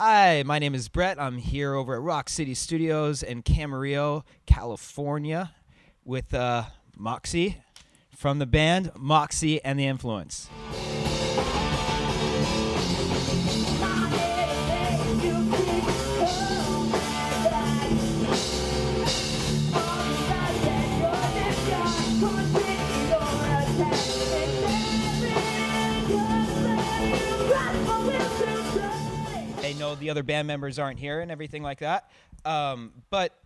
Hi, my name is Brett. I'm here over at Rock City Studios in Camarillo, California, with Moxy from the band Moxy and the Influence. I know the other band members aren't here and everything like that, but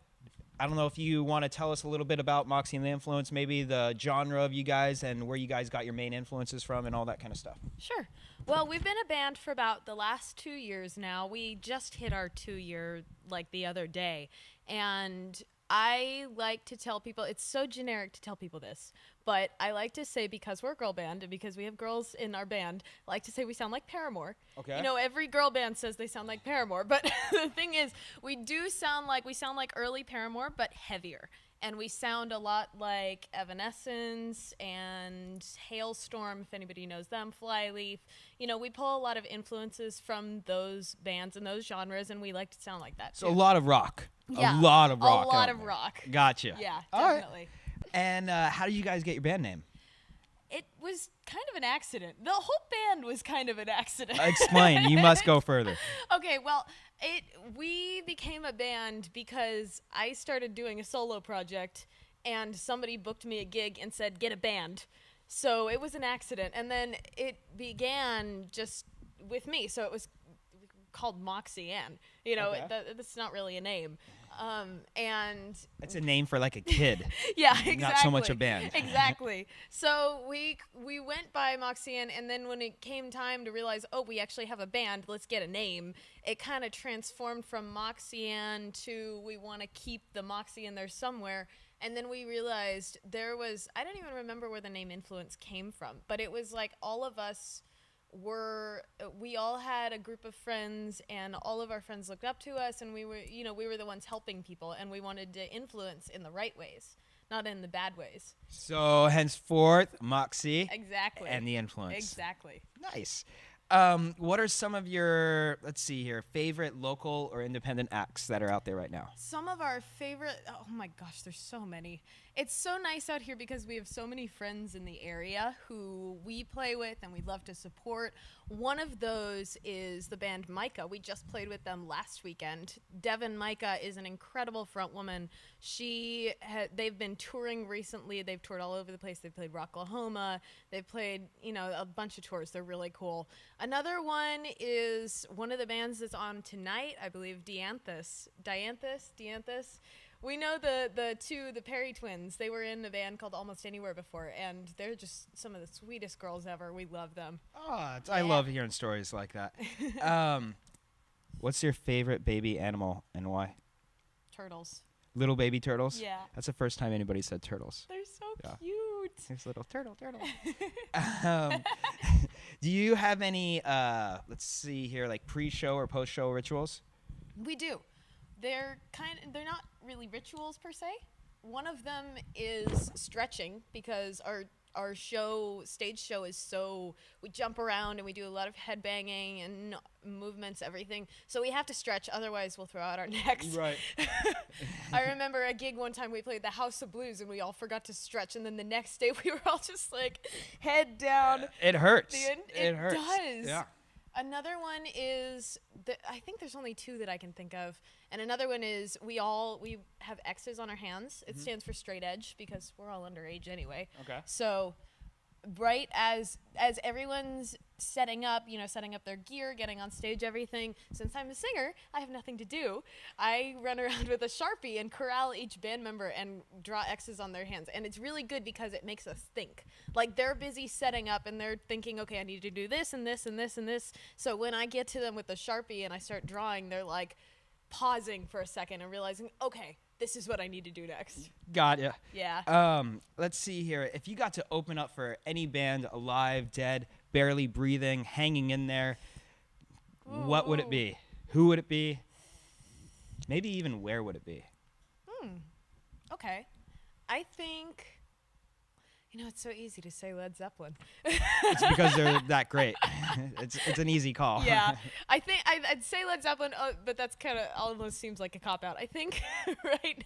I don't know if you want to tell us a little bit about Moxy and the Influence, maybe the genre of you guys and where you guys got your main influences from and all that kind of stuff. Sure. Well, we've been a band for about the last 2 years now. We just hit our 2-year like the other day. And I like to tell people, it's so generic to tell people this, but I like to say, because we're a girl band and because we have girls in our band, I like to say we sound like Paramore. Okay. You know, every girl band says they sound like Paramore, but the thing is, we sound like early Paramore, but heavier. And we sound a lot like Evanescence and Hailstorm, if anybody knows them, Flyleaf. You know, we pull a lot of influences from those bands and those genres, and we like to sound like that, So a lot of rock. Yeah, A lot of rock. A lot of rock. Gotcha. Yeah, All right. definitely. And how did you guys get your band name? It was kind of an accident. The whole band was kind of an accident. Explain. You must go further. Okay, well, we became a band because I started doing a solo project, and somebody booked me a gig and said, get a band. So it was an accident. And then it began just with me. So it was called Moxy Ann. You know, Okay. that's not really a name. And That's a name for like a kid. yeah, exactly. Not so much a band. Exactly. So we went by Moxy Ann, and then when it came time to realize, oh, we actually have a band, let's get a name, it kind of transformed from Moxy Ann to we want to keep the Moxy in there somewhere. And then we realized I don't even remember where the name Influence came from, but it was like all of us we all had a group of friends, and all of our friends looked up to us, and we were the ones helping people, and we wanted to influence in the right ways, not in the bad ways. So henceforth, Moxy Exactly. and the Influence. Exactly. Nice. What are some of your, let's see here, favorite local or independent acts that are out there right now? Some of our favorite, oh my gosh, there's so many. It's so nice out here because we have so many friends in the area who we play with and we love to support. One of those is the band Micah. We just played with them last weekend. Devin Micah is an incredible front woman. They've been touring recently. They've toured all over the place. They've played Rocklahoma. They've played, a bunch of tours. They're really cool. Another one is one of the bands that's on tonight, I believe, Dianthus. We know the Perry twins. They were in a band called Almost Anywhere before, and they're just some of the sweetest girls ever. We love them. Oh, I love hearing stories like that. What's your favorite baby animal and why? Turtles. Little baby turtles? Yeah. That's the first time anybody said turtles. They're so Yeah. cute. There's little turtle. Do you have any, let's see here, like pre-show or post-show rituals? We do. They're not really rituals per se. One of them is stretching, because our stage show is we jump around and we do a lot of head banging and movements, everything. So we have to stretch, otherwise we'll throw out our necks. Right. I remember a gig one time we played the House of Blues and we all forgot to stretch, and then the next day we were all just like head down. It hurts. It hurts. does. Yeah. Another one is I think there's only two that I can think of, and another one is we have X's on our hands. It stands for straight edge because we're all underage anyway. Okay. So, right as everyone's setting up their gear, getting on stage, everything. Since I'm a singer, I have nothing to do. I run around with a Sharpie and corral each band member and draw X's on their hands. And it's really good because it makes us think. Like, they're busy setting up and they're thinking, okay, I need to do this and this and this and this. So when I get to them with the Sharpie and I start drawing, they're like pausing for a second and realizing, okay, this is what I need to do next. Got ya. Yeah. Let's see here. If you got to open up for any band, alive, dead, barely breathing, hanging in there, what would it be? Who would it be? Maybe even where would it be? Okay. I think, You know, it's so easy to say Led Zeppelin. It's because they're that great. It's an easy call. Yeah, I think I'd say Led Zeppelin, but that's kind of almost seems like a cop out. I think right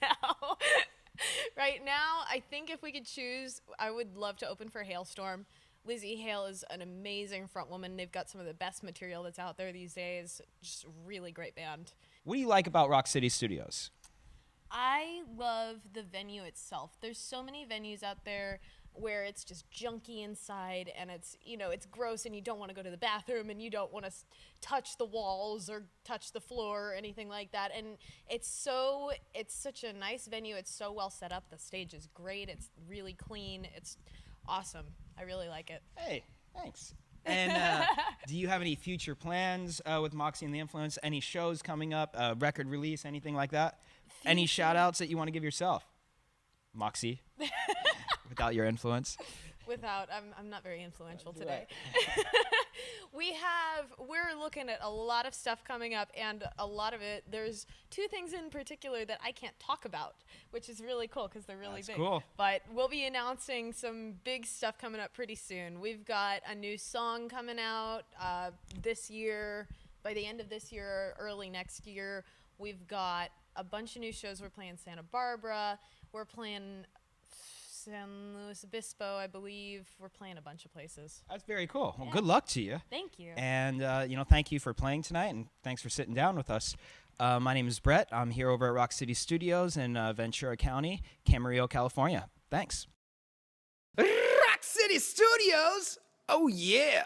now, I think if we could choose, I would love to open for Hailstorm. Lizzie Hale is an amazing frontwoman. They've got some of the best material that's out there these days. Just a really great band. What do you like about Rock City Studios? I love the venue itself. There's so many venues out there where it's just junky inside and it's, you know, it's gross and you don't want to go to the bathroom and you don't want to touch the walls or touch the floor or anything like that. And it's such a nice venue. It's so well set up. The stage is great. It's really clean. It's awesome. I really like it. Hey, thanks. And do you have any future plans with Moxy and the Influence? Any shows coming up, record release, anything like that? Any shout outs that you want to give yourself? Moxy, without your influence. I'm not very influential today. We're looking at a lot of stuff coming up, and a lot of it, there's two things in particular that I can't talk about, which is really cool because they're really big. Cool. But we'll be announcing some big stuff coming up pretty soon. We've got a new song coming out this year, by the end of this year, or early next year. We've got a bunch of new shows. We're playing Santa Barbara. We're playing San Luis Obispo, I believe. We're playing a bunch of places. That's very cool. Well, Yeah. good luck to you. Thank you. And, thank you for playing tonight, and thanks for sitting down with us. My name is Brett. I'm here over at Rock City Studios in Ventura County, Camarillo, California. Thanks. Rock City Studios? Oh, yeah.